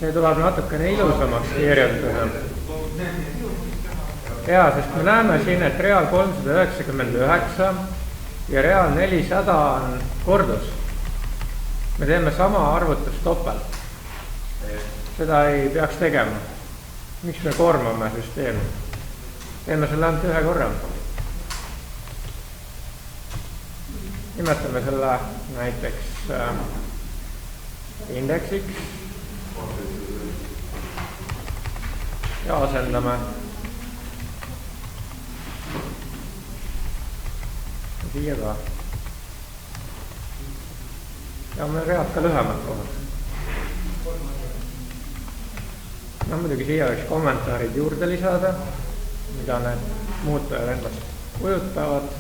see tuleb natukene ilusamaks kirjutada. Ja, sest me näeme siin, et real 399 ja real 400 on kordus. Me teeme sama arvutust topelt. Seda ei peaks tegema. Miks me koormame süsteemi? Teeme selle ainult ühe korra. Nimetame selle näiteks indeksiks ja asendame. Siia ka. Ja meil read ka lühemad kohad. No muidugi siia võiks kommentaarid juurde lisada, mida need muutujad endast kujutavad.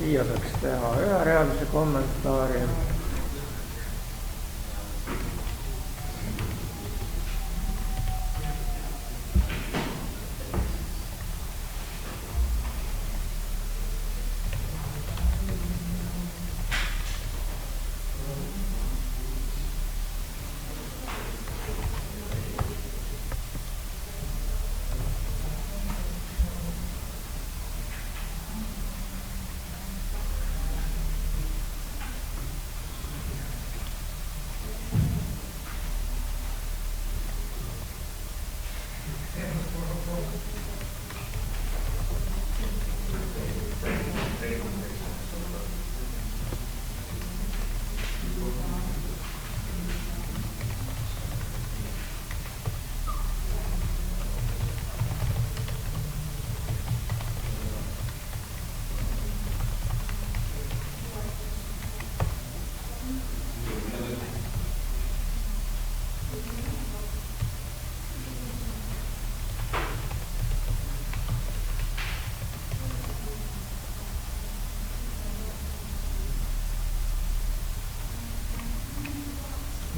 Siia saaks teha üherealise kommentaari.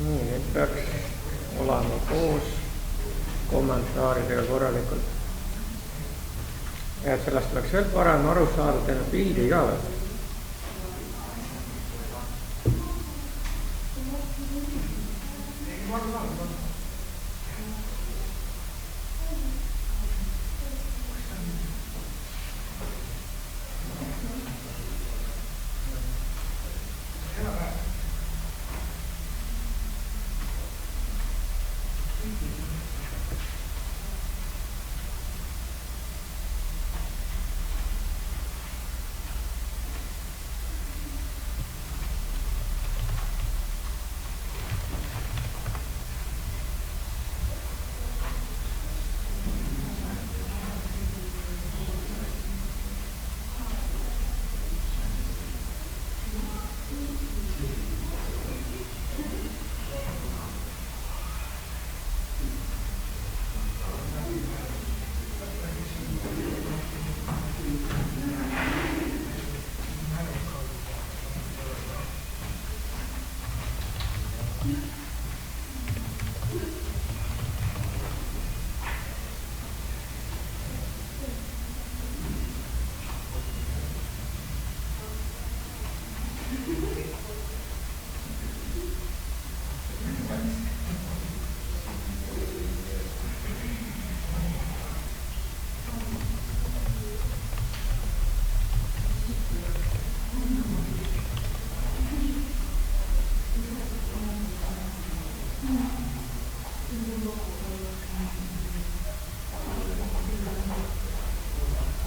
Nii, nüüd peaks olema koos kommentaaridega korralikult. Ja et sellest oleks veel parem aru saada, teeme pildi ka veel.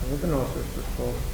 Nüüd on otsustuskoht.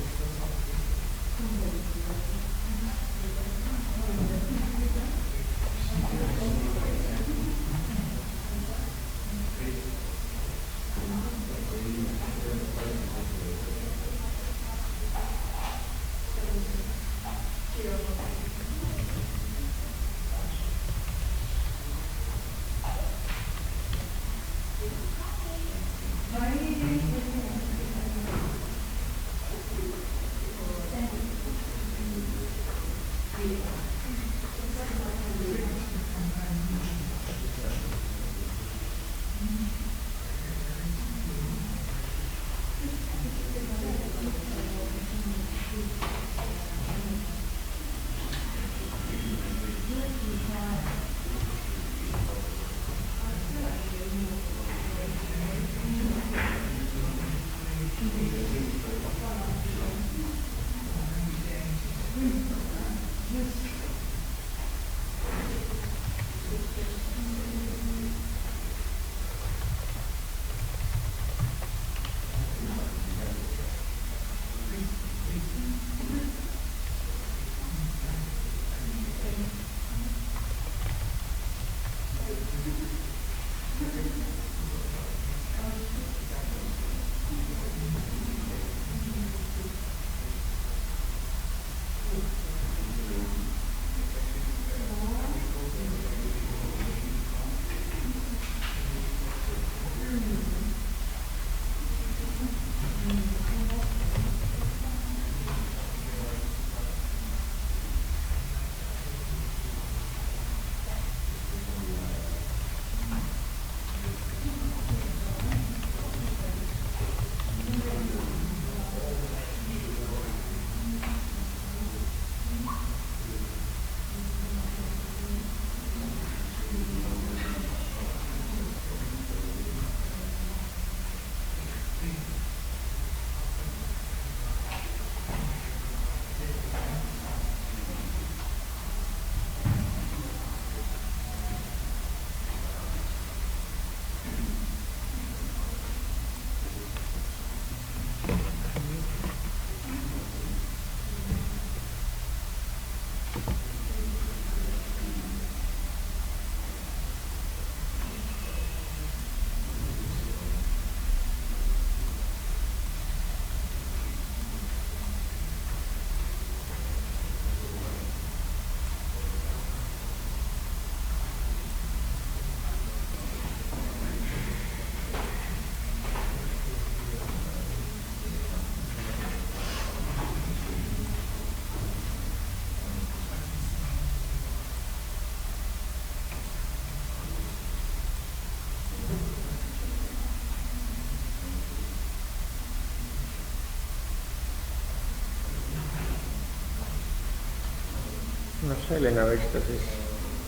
Selline võiks ta siis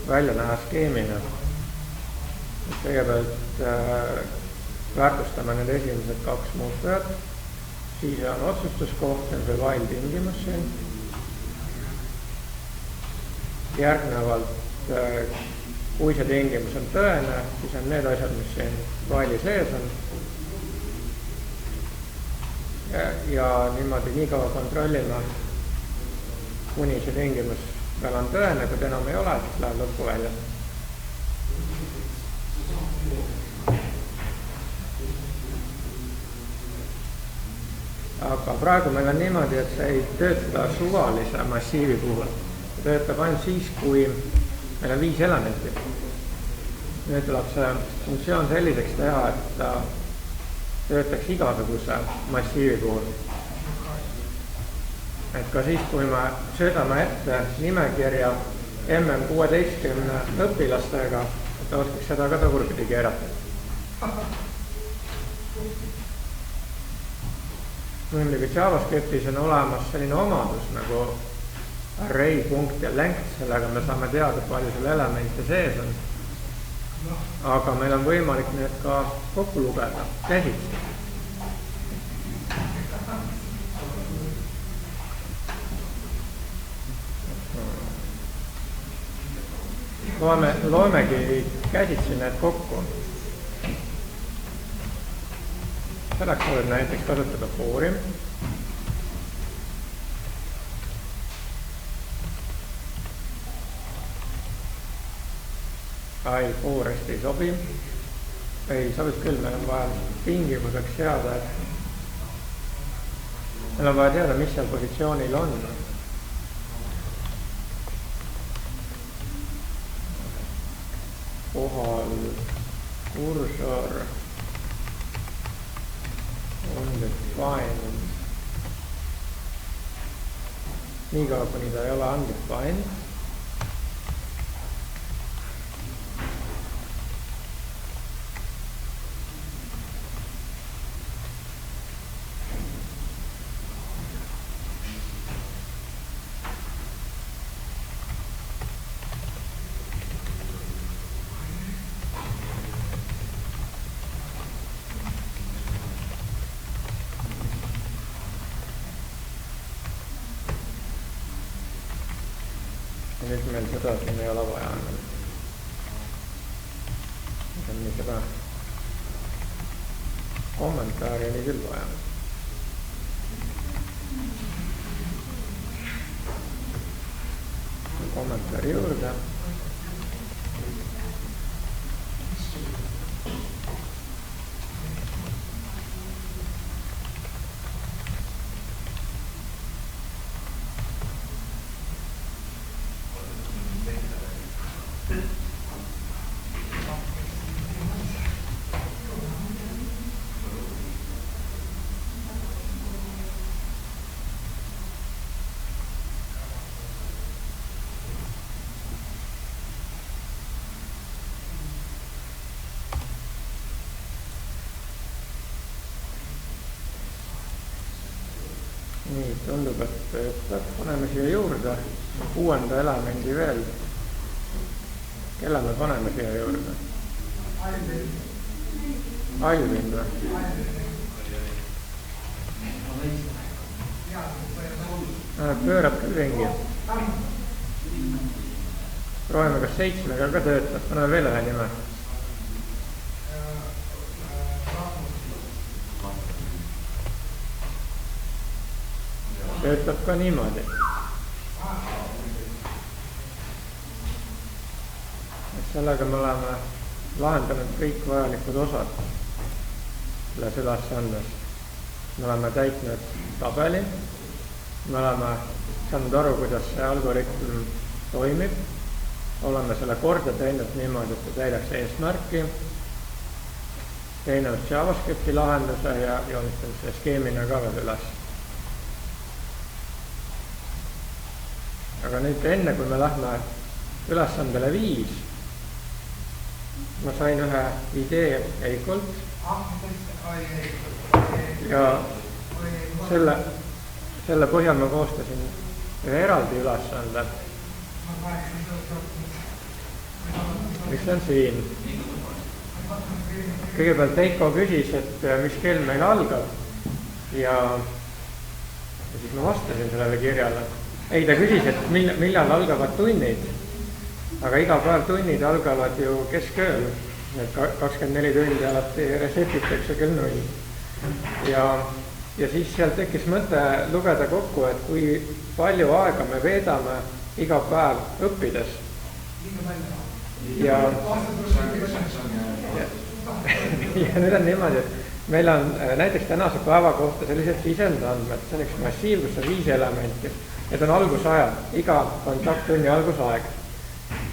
välja näha skeemina. Kõigepealt väärtustame need esimesed 2 muutujat, siis on otsustuskoht, see on see while tingimus siin. Järgnevalt, kui see tingimus on tõene, siis on need asjad, mis siin while'i sees on. Ja niimoodi nii kaua kontrollime, kuni see tingimus veel on tõene, kui enam ei ole, siis läheb lõppu välja. Aga praegu meil on niimoodi, et see ei tööta suvalise massiivi puhul. See töötab ainult siis, kui meil on 5 elementi. Nüüd tuleb see funktsioon selliseks teha, et ta töötaks igasuguse massiivi puhul. Et ka siis, kui me söödame ette nimekirja MM16 õpilastega, et oskaks seda ka tagurpidi keerata. Muidugi JavaScriptis on olemas selline omadus nagu array punkt ja length, sellega me saame teada, palju selle elemente sees on. Aga meil on võimalik need ka kokku lugeda käsitsi. Loemegi käsitsi need kokku. Selleks võib näiteks kasutada foori. Foor hästi ei sobi. Ei sobib küll, meil on vaja tingimuseks seada, et meil on vaja teada, mis seal positsioonil on. Kohal kursor undefined. Niikaua, kuni ta ei ole undefined. Ja nüüd meil seda siin ei ole vaja enam. See on nii seda kommentaari oli küll vaja. Kommentaari juurde. Nii, tundub, et töötab. Paneme siia juurde 6. elemendi veel. Kelle me paneme siia juurde? Alvin või? Pöörab küll ringi. Proovime, kas 7-ga ka töötab. Paneme veel ühe nime. Töötab ka niimoodi. Sellega me oleme lahendanud kõik vajalikud osad selles ülesandes. Me oleme täitnud tabeli, me oleme saanud aru, kuidas see algoritm toimib, oleme selle korda teinud niimoodi, et ta täidaks eesmärki, teinud JavaScripti lahenduse ja joonistanud selle skeemina ka veel üles. Aga nüüd enne, kui me lähme ülesandele 5, ma sain ühe idee Eikult ja selle põhjal ma koostasin ühe eraldi ülesande, mis on siin. Kõigepealt Eiko küsis, et mis kell meil algab ja siis ma vastasin sellele kirjale. Ei, ta küsis, et millal algavad tunnid, aga iga päev tunnid algavad ju keskööl, need 24 tundi alati resetitakse kell 0. Ja siis sealt tekkis mõte lugeda kokku, et kui palju aega me veedame iga päev õppides. Ja nüüd on niimoodi, et meil on näiteks tänase päeva kohta sellised sisendandmed, see on üks massiiv, kus on 5 elementi. Need on algusajad, iga kontakttunni algusaeg.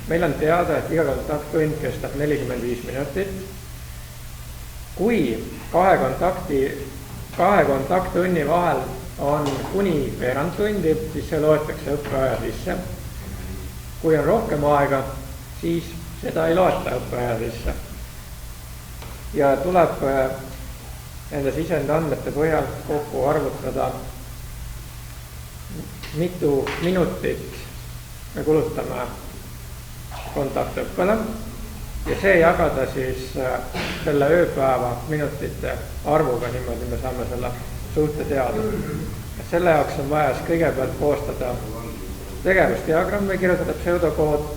Meil on teada, et iga kontakttund kestab 45 minutit. Kui kahe kontakttunni vahel on kuni veerand tundi, siis see loetakse õppeaja sisse. Kui on rohkem aega, siis seda ei loeta õppeaja sisse. Ja tuleb nende sisendandmete põhjal kokku arvutada, mitu minutit me kulutame kontaktõppele ja see jagada siis selle ööpäeva minutite arvuga, niimoodi me saame selle suhte teada. Selle jaoks on vaja kõigepealt koostada tegevusdiagramm või kirjutada pseudokood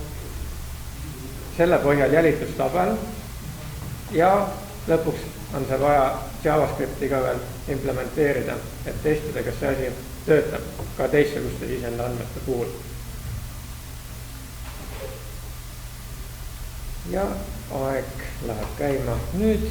selle põhjal jälitustabel ja lõpuks on seal vaja JavaScripti ka veel implementeerida, et testida, kas see asi töötab ka teistsuguste sisendeandmete puhul. Ja aeg läheb käima nüüd.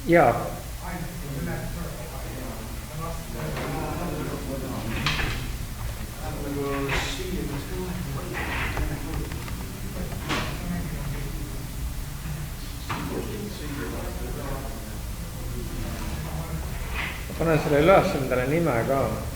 Jaa. Panen selle üles endale nime ka.